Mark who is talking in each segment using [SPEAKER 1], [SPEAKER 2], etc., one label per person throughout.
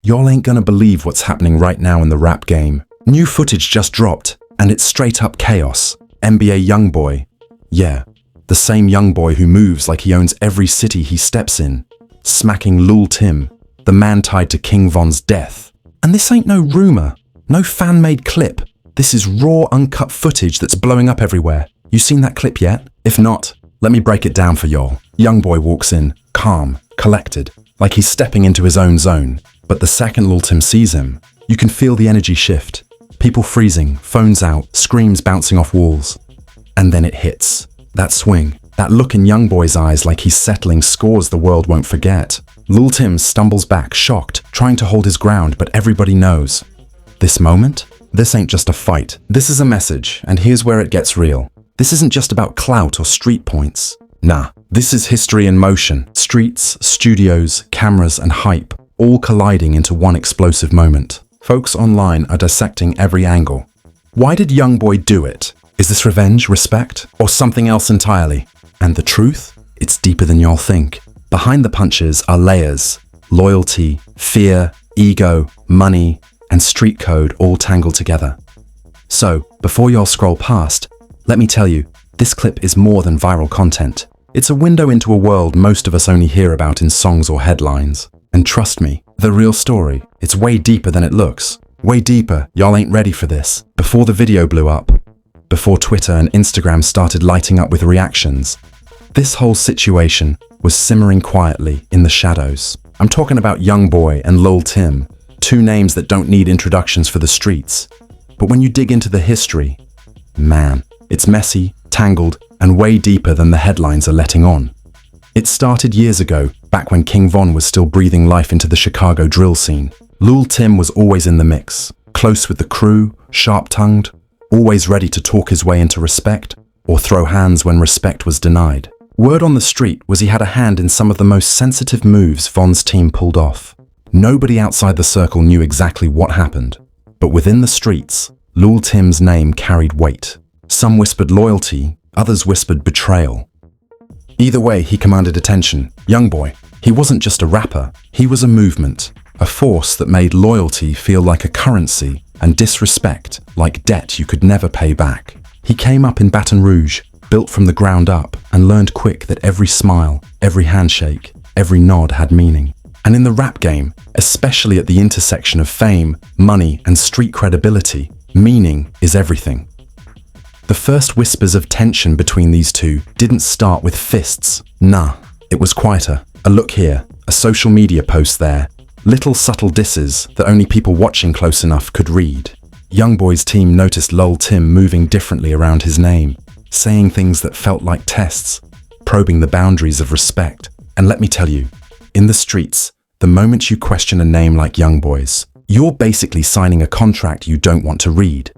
[SPEAKER 1] Y'all ain't gonna believe what's happening right now in the rap game. New footage just dropped, and it's straight up chaos. NBA YoungBoy. Yeah, the same YoungBoy who moves like he owns every city he steps in. Smacking Lil Tim, the man tied to King Von's death. And this ain't no rumor, no fan-made clip. This is raw, uncut footage that's blowing up everywhere. You seen that clip yet? If not, let me break it down for y'all. YoungBoy walks in, calm, collected, like he's stepping into his own zone. But the second Lil Tim sees him, you can feel the energy shift. People freezing, phones out, screams bouncing off walls. And then it hits. That swing, that look in YoungBoy's eyes like he's settling scores the world won't forget. Lil Tim stumbles back, shocked, trying to hold his ground, but everybody knows. This moment? This ain't just a fight. This is a message, and here's where it gets real. This isn't just about clout or street points. Nah, this is history in motion. Streets, studios, cameras, and hype, all colliding into one explosive moment. Folks online are dissecting every angle. Why did YoungBoy do it? Is this revenge, respect, or something else entirely? And the truth? It's deeper than y'all think. Behind the punches are layers: loyalty, fear, ego, money, and street code all tangled together. So, before y'all scroll past, let me tell you, this clip is more than viral content. It's a window into a world most of us only hear about in songs or headlines. And trust me, the real story, it's way deeper than it looks. Way deeper, y'all ain't ready for this. Before the video blew up, before Twitter and Instagram started lighting up with reactions, this whole situation was simmering quietly in the shadows. I'm talking about YoungBoy and Lil Tim, two names that don't need introductions for the streets. But when you dig into the history, man, it's messy, tangled, and way deeper than the headlines are letting on. It started years ago, back when King Von was still breathing life into the Chicago drill scene. Lil Tim was always in the mix, close with the crew, sharp-tongued, always ready to talk his way into respect or throw hands when respect was denied. Word on the street was he had a hand in some of the most sensitive moves Von's team pulled off. Nobody outside the circle knew exactly what happened, but within the streets, Lil Tim's name carried weight. Some whispered loyalty, others whispered betrayal. Either way, he commanded attention. YoungBoy, he wasn't just a rapper, he was a movement, a force that made loyalty feel like a currency and disrespect like debt you could never pay back. He came up in Baton Rouge, built from the ground up, and learned quick that every smile, every handshake, every nod had meaning. And in the rap game, especially at the intersection of fame, money, and street credibility, meaning is everything. The first whispers of tension between these two didn't start with fists. Nah, it was quieter. A look here, a social media post there, little subtle disses that only people watching close enough could read. YoungBoy's team noticed Lil Tim moving differently around his name, saying things that felt like tests, probing the boundaries of respect. And let me tell you, in the streets, the moment you question a name like YoungBoy's, you're basically signing a contract you don't want to read.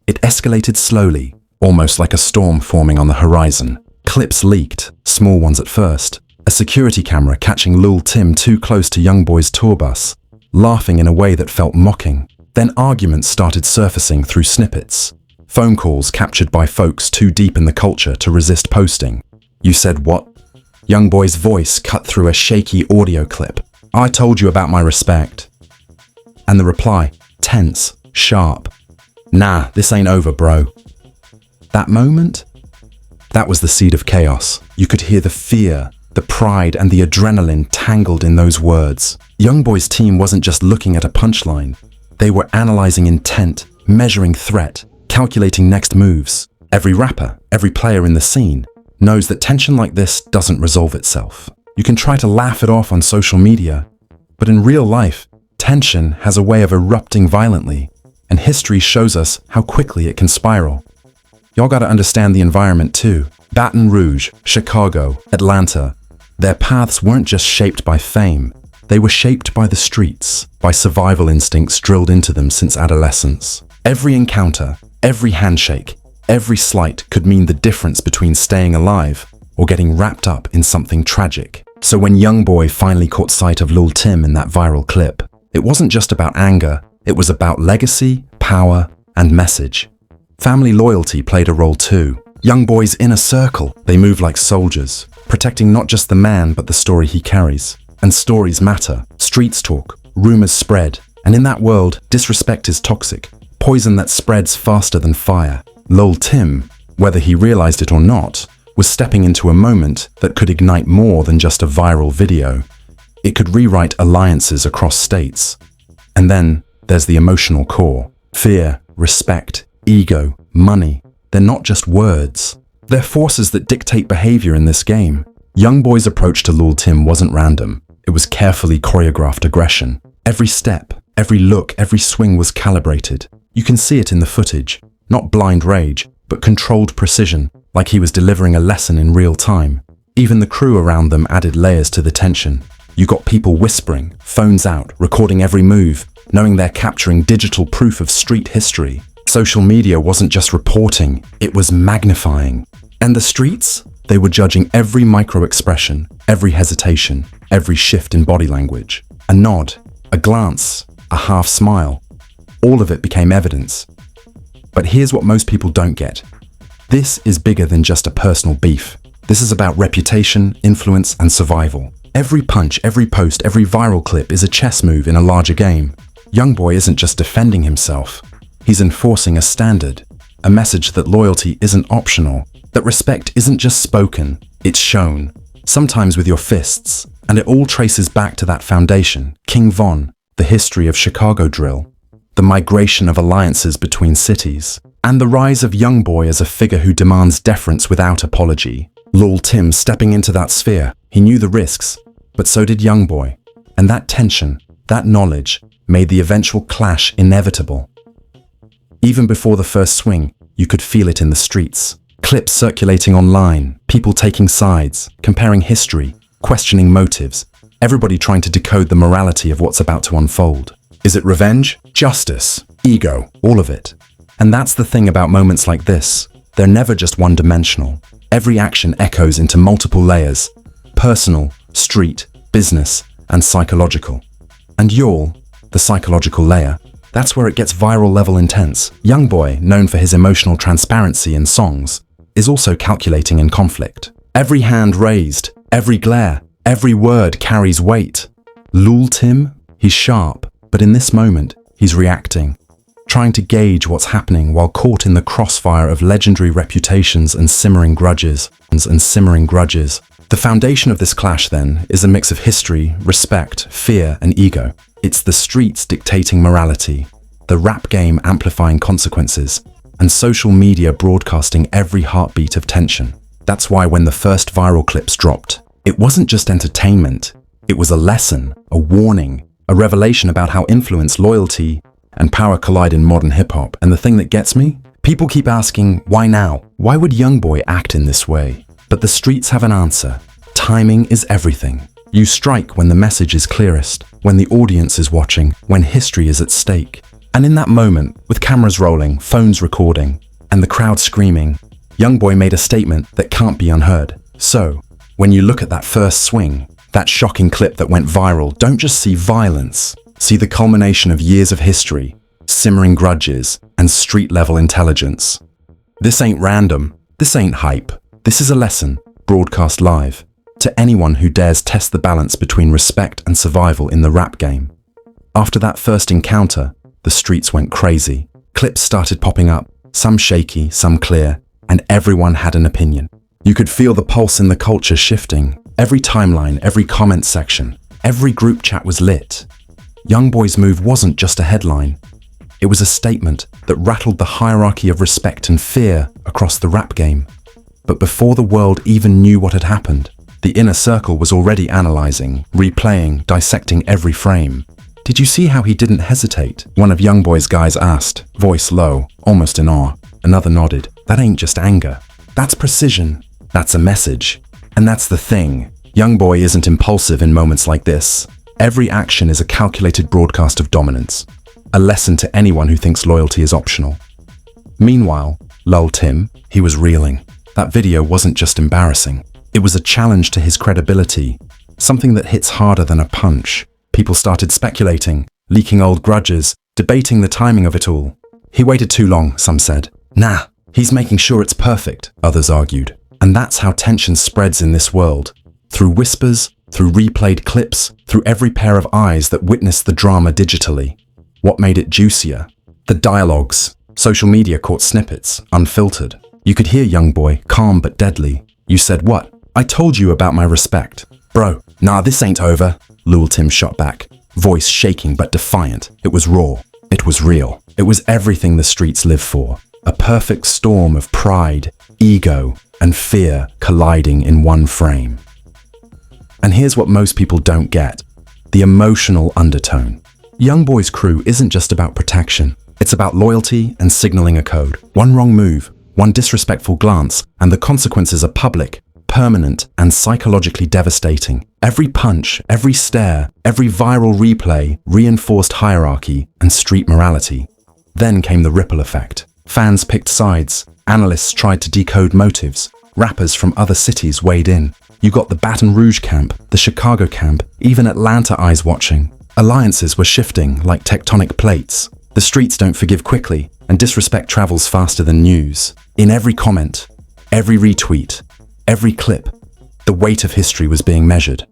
[SPEAKER 1] It escalated slowly, almost like a storm forming on the horizon. Clips leaked, small ones at first. A security camera catching Lil Tim too close to YoungBoy's tour bus, laughing in a way that felt mocking. Then arguments started surfacing through snippets. Phone calls captured by folks too deep in the culture to resist posting. You said what? YoungBoy's voice cut through a shaky audio clip. I told you about my respect. And the reply, tense, sharp. Nah, this ain't over, bro. That moment? That was the seed of chaos. You could hear the fear, the pride, and the adrenaline tangled in those words. YoungBoy's team wasn't just looking at a punchline. They were analyzing intent, measuring threat, calculating next moves. Every rapper, every player in the scene, knows that tension like this doesn't resolve itself. You can try to laugh it off on social media, but in real life, tension has a way of erupting violently, and history shows us how quickly it can spiral. Y'all gotta understand the environment too. Baton Rouge, Chicago, Atlanta. Their paths weren't just shaped by fame. They were shaped by the streets, by survival instincts drilled into them since adolescence. Every encounter, every handshake, every slight could mean the difference between staying alive or getting wrapped up in something tragic. So when YoungBoy finally caught sight of Lil Tim in that viral clip, it wasn't just about anger, it was about legacy, power, and message. Family loyalty played a role too. YoungBoy's inner circle, they move like soldiers, protecting not just the man but the story he carries. And stories matter. Streets talk, rumors spread, and in that world, disrespect is toxic, poison that spreads faster than fire. Lol Tim, whether he realized it or not, was stepping into a moment that could ignite more than just a viral video. It could rewrite alliances across states. And then there's the emotional core. Fear, respect, ego, money. They're not just words. They're forces that dictate behavior in this game. YoungBoy's approach to Lol Tim wasn't random. It was carefully choreographed aggression. Every step, every look, every swing was calibrated. You can see it in the footage. Not blind rage, but controlled precision, like he was delivering a lesson in real time. Even the crew around them added layers to the tension. You got people whispering, phones out, recording every move, knowing they're capturing digital proof of street history. Social media wasn't just reporting, it was magnifying. And the streets? They were judging every micro-expression, every hesitation, every shift in body language. A nod, a glance, a half smile. All of it became evidence. But here's what most people don't get. This is bigger than just a personal beef. This is about reputation, influence, and survival. Every punch, every post, every viral clip is a chess move in a larger game. YoungBoy isn't just defending himself. He's enforcing a standard, a message that loyalty isn't optional, that respect isn't just spoken, it's shown, sometimes with your fists. And it all traces back to that foundation, King Von, the history of Chicago drill, the migration of alliances between cities, and the rise of YoungBoy as a figure who demands deference without apology. Lol Tim stepping into that sphere, he knew the risks, but so did YoungBoy. And that tension, that knowledge, made the eventual clash inevitable. Even before the first swing, you could feel it in the streets. Clips circulating online, people taking sides, comparing history, questioning motives, everybody trying to decode the morality of what's about to unfold. Is it revenge? Justice? Ego? All of it. And that's the thing about moments like this. They're never just one-dimensional. Every action echoes into multiple layers. Personal, street, business, and psychological. And y'all, the psychological layer, that's where it gets viral level intense. YoungBoy, known for his emotional transparency in songs, is also calculating in conflict. Every hand raised, every glare, every word carries weight. Lol Tim, he's sharp, but in this moment, he's reacting, trying to gauge what's happening while caught in the crossfire of legendary reputations and simmering grudges. The foundation of this clash, then, is a mix of history, respect, fear, and ego. It's the streets dictating morality, the rap game amplifying consequences, and social media broadcasting every heartbeat of tension. That's why when the first viral clips dropped, it wasn't just entertainment. It was a lesson, a warning, a revelation about how influence, loyalty, and power collide in modern hip-hop. And the thing that gets me? People keep asking, why now? Why would YoungBoy act in this way? But the streets have an answer. Timing is everything. You strike when the message is clearest, when the audience is watching, when history is at stake. And in that moment, with cameras rolling, phones recording, and the crowd screaming, YoungBoy made a statement that can't be unheard. So, when you look at that first swing, that shocking clip that went viral, don't just see violence. See the culmination of years of history, simmering grudges, and street-level intelligence. This ain't random. This ain't hype. This is a lesson, broadcast live, to anyone who dares test the balance between respect and survival in the rap game. After that first encounter, the streets went crazy. Clips started popping up, some shaky, some clear, and everyone had an opinion. You could feel the pulse in the culture shifting. Every timeline, every comment section, every group chat was lit. YoungBoy's move wasn't just a headline. It was a statement that rattled the hierarchy of respect and fear across the rap game. But before the world even knew what had happened, the inner circle was already analyzing, replaying, dissecting every frame. Did you see how he didn't hesitate? One of YoungBoy's guys asked, voice low, almost in awe. Another nodded. That ain't just anger. That's precision. That's a message. And that's the thing. YoungBoy isn't impulsive in moments like this. Every action is a calculated broadcast of dominance. A lesson to anyone who thinks loyalty is optional. Meanwhile, Lol Tim, he was reeling. That video wasn't just embarrassing. It was a challenge to his credibility, something that hits harder than a punch. People started speculating, leaking old grudges, debating the timing of it all. He waited too long, some said. Nah, he's making sure it's perfect, others argued. And that's how tension spreads in this world. Through whispers, through replayed clips, through every pair of eyes that witnessed the drama digitally. What made it juicier? The dialogues. Social media caught snippets, unfiltered. You could hear YoungBoy, calm but deadly. You said, "What? I told you about my respect." "Bro, nah, this ain't over," Lul Tim shot back, voice shaking but defiant. It was raw. It was real. It was everything the streets live for. A perfect storm of pride, ego, and fear colliding in one frame. And here's what most people don't get: the emotional undertone. YoungBoy's crew isn't just about protection. It's about loyalty and signaling a code. One wrong move, one disrespectful glance, and the consequences are public, permanent, and psychologically devastating. Every punch, every stare, every viral replay reinforced hierarchy and street morality. Then came the ripple effect. Fans picked sides, analysts tried to decode motives, rappers from other cities weighed in. You got the Baton Rouge camp, the Chicago camp, even Atlanta eyes watching. Alliances were shifting like tectonic plates. The streets don't forgive quickly, and disrespect travels faster than news. In every comment, every retweet, every clip, the weight of history was being measured.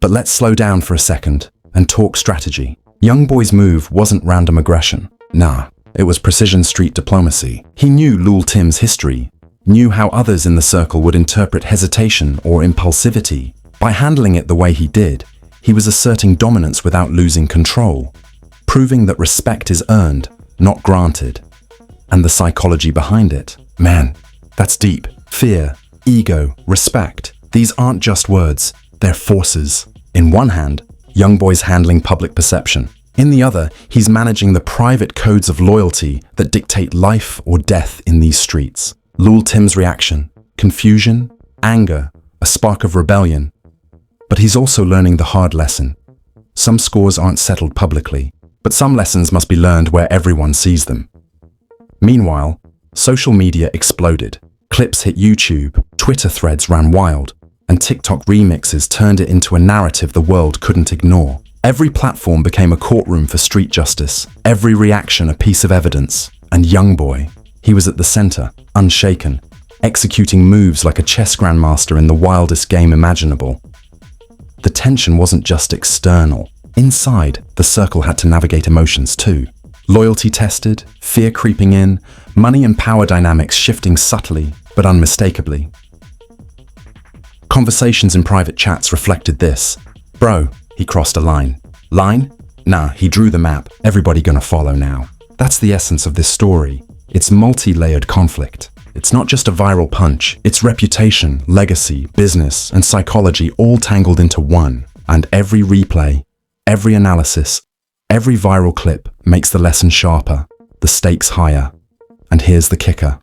[SPEAKER 1] But let's slow down for a second and talk strategy. YoungBoy's move wasn't random aggression. Nah, it was precision street diplomacy. He knew Lul Tim's history, knew how others in the circle would interpret hesitation or impulsivity. By handling it the way he did, he was asserting dominance without losing control, proving that respect is earned, not granted. And the psychology behind it. Man, that's deep. Fear, ego, respect. These aren't just words, they're forces. In one hand, YoungBoy's handling public perception. In the other, he's managing the private codes of loyalty that dictate life or death in these streets. Lul Tim's reaction: confusion, anger, a spark of rebellion. But he's also learning the hard lesson. Some scores aren't settled publicly, but some lessons must be learned where everyone sees them. Meanwhile, social media exploded. Clips hit YouTube, Twitter threads ran wild, and TikTok remixes turned it into a narrative the world couldn't ignore. Every platform became a courtroom for street justice, every reaction a piece of evidence. And YoungBoy, he was at the center, unshaken, executing moves like a chess grandmaster in the wildest game imaginable. The tension wasn't just external. Inside, the circle had to navigate emotions too. Loyalty tested, fear creeping in, money and power dynamics shifting subtly but unmistakably. Conversations in private chats reflected this. "Bro, he crossed a line." "Line? Nah, he drew the map. Everybody gonna follow now." That's the essence of this story. It's multi-layered conflict. It's not just a viral punch. It's reputation, legacy, business, and psychology all tangled into one. And every replay, every analysis, every viral clip makes the lesson sharper, the stakes higher. And here's the kicker.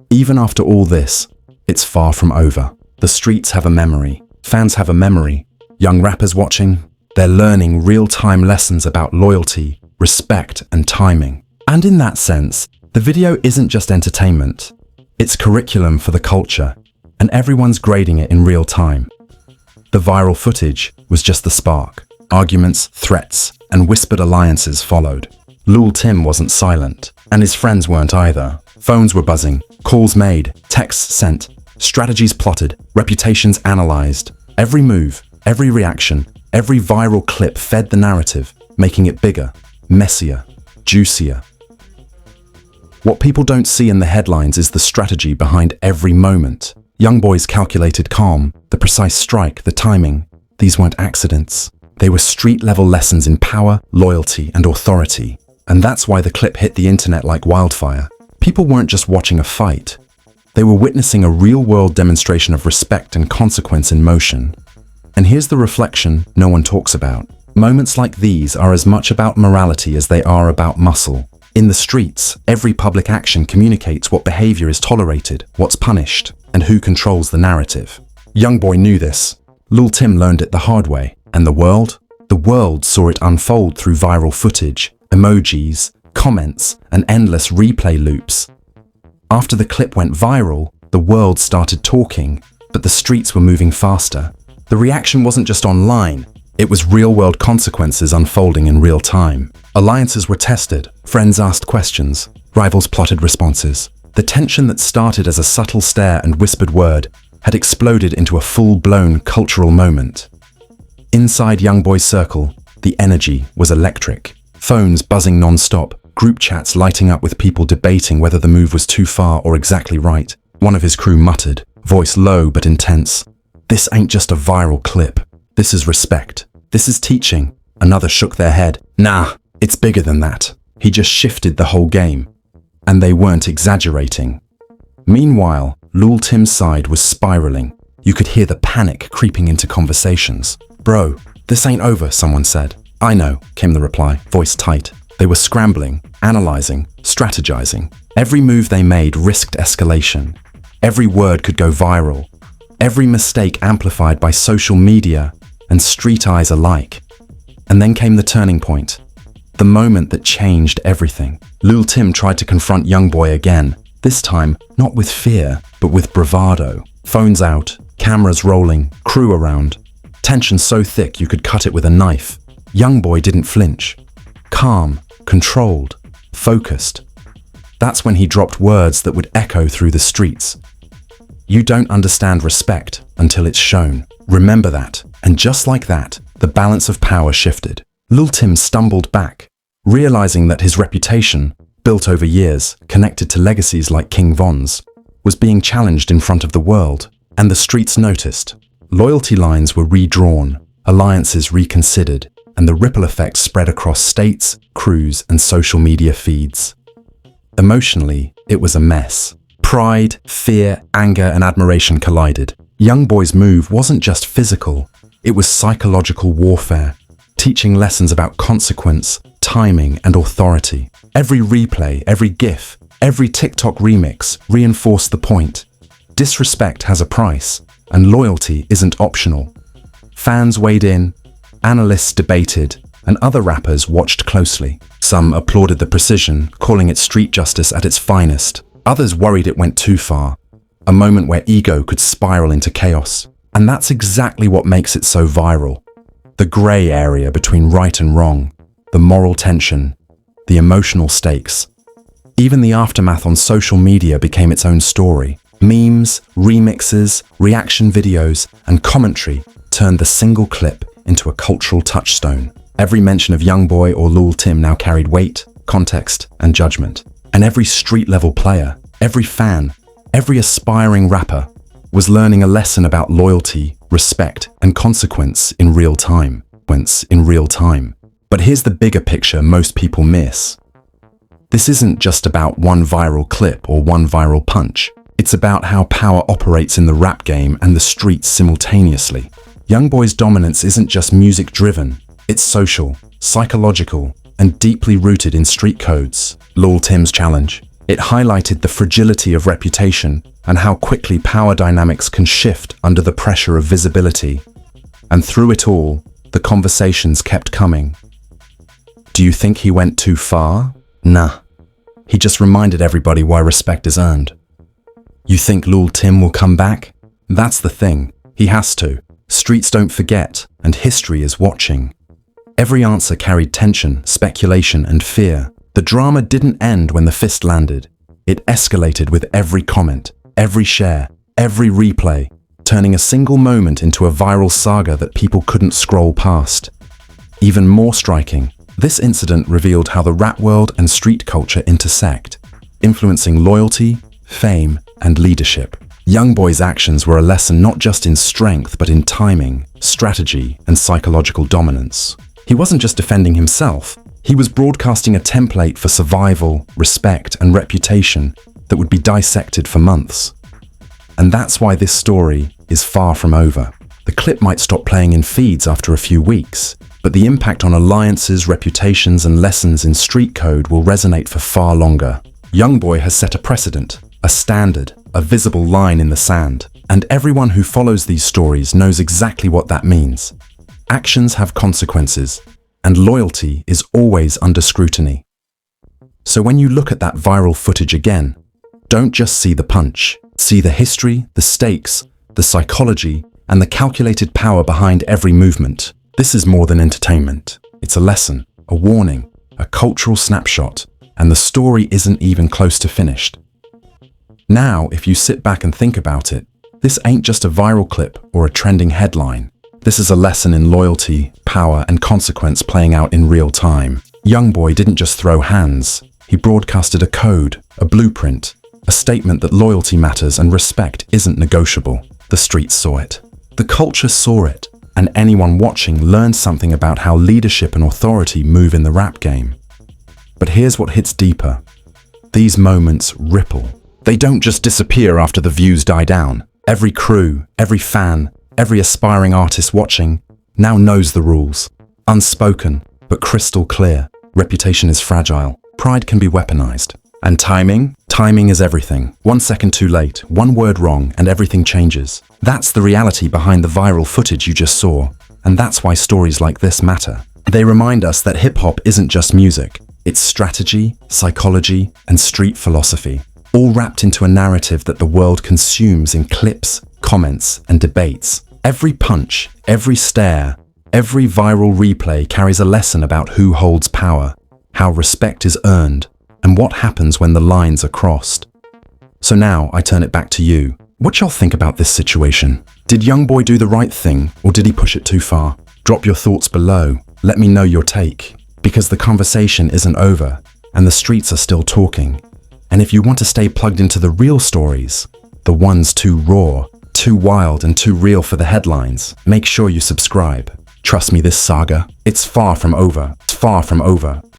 [SPEAKER 1] Even after all this, it's far from over. The streets have a memory. Fans have a memory. Young rappers watching, they're learning real-time lessons about loyalty, respect, and timing. And in that sense, the video isn't just entertainment. It's curriculum for the culture, and everyone's grading it in real time. The viral footage was just the spark. Arguments, threats, and whispered alliances followed. Lul Tim wasn't silent, and his friends weren't either. Phones were buzzing, calls made, texts sent, strategies plotted, reputations analyzed. Every move, every reaction, every viral clip fed the narrative, making it bigger, messier, juicier. What people don't see in the headlines is the strategy behind every moment. YoungBoy's calculated calm, the precise strike, the timing. These weren't accidents. They were street-level lessons in power, loyalty, and authority. And that's why the clip hit the internet like wildfire. People weren't just watching a fight. They were witnessing a real-world demonstration of respect and consequence in motion. And here's the reflection no one talks about. Moments like these are as much about morality as they are about muscle. In the streets, every public action communicates what behavior is tolerated, what's punished, and who controls the narrative. YoungBoy knew this. Lul Tim learned it the hard way. And the world saw it unfold through viral footage, emojis, comments, and endless replay loops. After the clip went viral, the world started talking, but the streets were moving faster. The reaction wasn't just online. It was real-world consequences unfolding in real time. Alliances were tested, friends asked questions, rivals plotted responses. The tension that started as a subtle stare and whispered word had exploded into a full-blown cultural moment. Inside YoungBoy's circle, the energy was electric. Phones buzzing non-stop, group chats lighting up with people debating whether the move was too far or exactly right. One of his crew muttered, voice low but intense, "This ain't just a viral clip. This is respect. This is teaching." Another shook their head. "Nah, it's bigger than that. He just shifted the whole game." And they weren't exaggerating. Meanwhile, Lul Tim's side was spiraling. You could hear the panic creeping into conversations. "Bro, this ain't over," someone said. "I know," came the reply, voice tight. They were scrambling, analyzing, strategizing. Every move they made risked escalation. Every word could go viral. Every mistake amplified by social media and street eyes alike. And then came the turning point. The moment that changed everything. Lul Tim tried to confront YoungBoy again. This time, not with fear, but with bravado. Phones out, cameras rolling, crew around. Tension so thick you could cut it with a knife. YoungBoy didn't flinch. Calm, controlled, focused. That's when he dropped words that would echo through the streets. "You don't understand respect until it's shown. Remember that." And just like that, the balance of power shifted. Lul Tim stumbled back, realizing that his reputation, built over years, connected to legacies like King Von's, was being challenged in front of the world. And the streets noticed. Loyalty lines were redrawn, alliances reconsidered, and the ripple effect spread across states, crews, and social media feeds. Emotionally, it was a mess. Pride, fear, anger, and admiration collided. YoungBoy's move wasn't just physical, it was psychological warfare, teaching lessons about consequence, timing, and authority. Every replay, every GIF, every TikTok remix reinforced the point. Disrespect has a price, and loyalty isn't optional. Fans weighed in, analysts debated, and other rappers watched closely. Some applauded the precision, calling it street justice at its finest. Others worried it went too far, a moment where ego could spiral into chaos. And that's exactly what makes it so viral. The grey area between right and wrong, the moral tension, the emotional stakes. Even the aftermath on social media became its own story. Memes, remixes, reaction videos, and commentary turned the single clip into a cultural touchstone. Every mention of YoungBoy or Lul Tim now carried weight, context, and judgment. And every street-level player, every fan, every aspiring rapper was learning a lesson about loyalty, respect, and consequence in real time. But here's the bigger picture most people miss. This isn't just about one viral clip or one viral punch. It's about how power operates in the rap game and the streets simultaneously. YoungBoy's dominance isn't just music-driven. It's social, psychological, and deeply rooted in street codes. Lul Tim's challenge. It highlighted the fragility of reputation and how quickly power dynamics can shift under the pressure of visibility. And through it all, the conversations kept coming. Do you think he went too far? Nah. He just reminded everybody why respect is earned. You think Lul Tim will come back? That's the thing. He has to. Streets don't forget, and history is watching. Every answer carried tension, speculation, and fear. The drama didn't end when the fist landed. It escalated with every comment, every share, every replay, turning a single moment into a viral saga that people couldn't scroll past. Even more striking, this incident revealed how the rap world and street culture intersect, influencing loyalty, fame, and leadership. YoungBoy's actions were a lesson not just in strength, but in timing, strategy, and psychological dominance. He wasn't just defending himself, he was broadcasting a template for survival, respect, and reputation that would be dissected for months. And that's why this story is far from over. The clip might stop playing in feeds after a few weeks, but the impact on alliances, reputations, and lessons in street code will resonate for far longer. YoungBoy has set a precedent, a standard, a visible line in the sand, and everyone who follows these stories knows exactly what that means. Actions have consequences, and loyalty is always under scrutiny. So when you look at that viral footage again, don't just see the punch. See the history, the stakes, the psychology, and the calculated power behind every movement. This is more than entertainment. It's a lesson, a warning, a cultural snapshot, and the story isn't even close to finished. Now, if you sit back and think about it, This ain't just a viral clip or a trending headline. This is a lesson in loyalty, power, and consequence playing out in real time. YoungBoy didn't just throw hands. He broadcasted a code, a blueprint, a statement that loyalty matters and respect isn't negotiable. The streets saw it. The culture saw it. And anyone watching learned something about how leadership and authority move in the rap game. But here's what hits deeper. These moments ripple. They don't just disappear after the views die down. Every crew, every fan, every aspiring artist watching now knows the rules. Unspoken, but crystal clear. Reputation is fragile. Pride can be weaponized. And timing? Timing is everything. 1 second too late, one word wrong, and everything changes. That's the reality behind the viral footage you just saw. And that's why stories like this matter. They remind us that hip-hop isn't just music. It's strategy, psychology, and street philosophy, all wrapped into a narrative that the world consumes in clips, comments, and debates. Every punch, every stare, every viral replay carries a lesson about who holds power, how respect is earned, and what happens when the lines are crossed. So now I turn it back to you. What y'all think about this situation? Did YoungBoy do the right thing, or did he push it too far? Drop your thoughts below. Let me know your take. Because the conversation isn't over, and the streets are still talking. And if you want to stay plugged into the real stories, the ones too raw, too wild, and too real for the headlines, make sure you subscribe. Trust me, this saga, it's far from over. It's far from over.